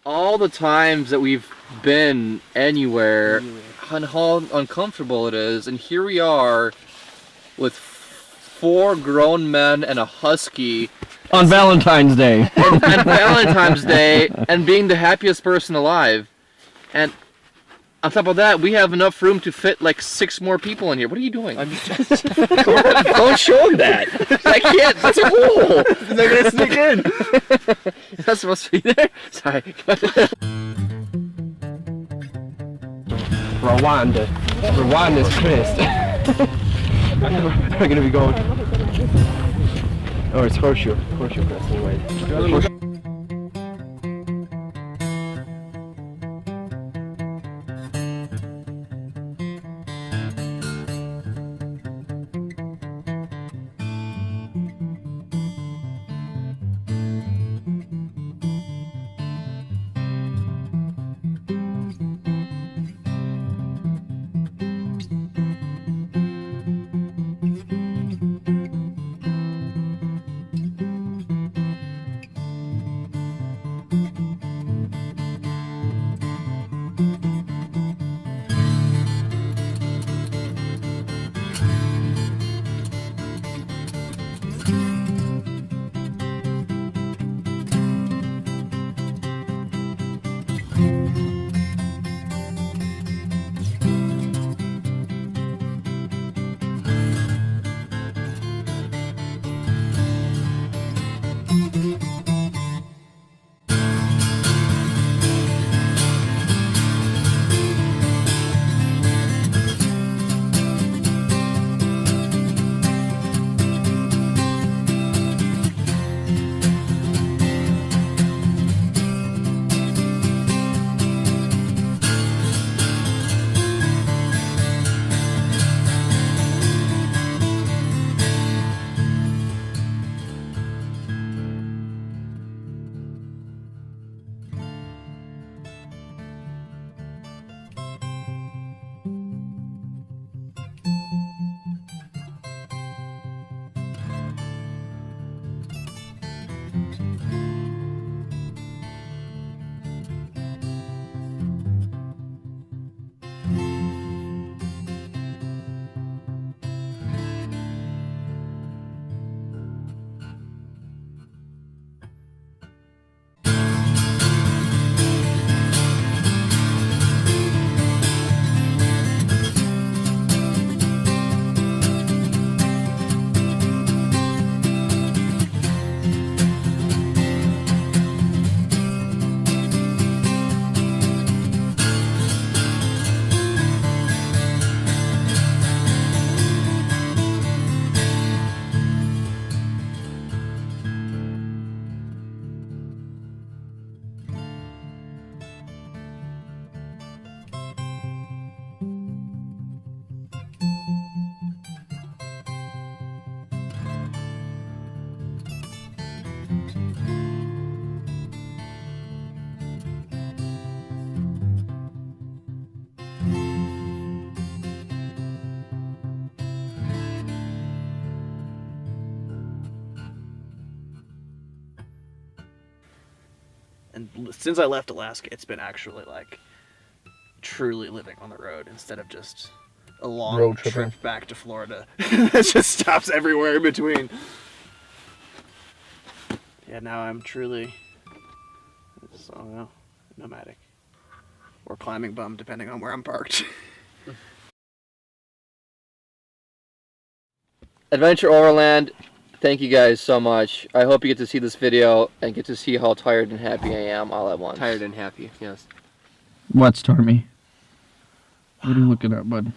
all the times that we've been anywhere and how uncomfortable it is, and here we are with 4 grown men and a husky on Valentine's Day. and Valentine's Day, and being the happiest person alive. And on top of that, we have enough room to fit like 6 more people in here. What are you doing? I'm just... Don't show him that. I can't. That's a hole. They're gonna sneak in. That's supposed to be there. Sorry. Rwanda's Chris. We're gonna be going. Oh, it's Horseshoe Crest anyway. And since I left Alaska, it's been actually like truly living on the road instead of just a long Road trip tripping. back to Florida. It just stops everywhere in between. Yeah, now I'm truly, I don't know, nomadic. Or climbing bum, depending on where I'm parked. Adventure Overland, thank you guys so much. I hope you get to see this video and get to see how tired and happy I am all at once. Tired and happy, yes. What, Stormy? What are you looking at, bud?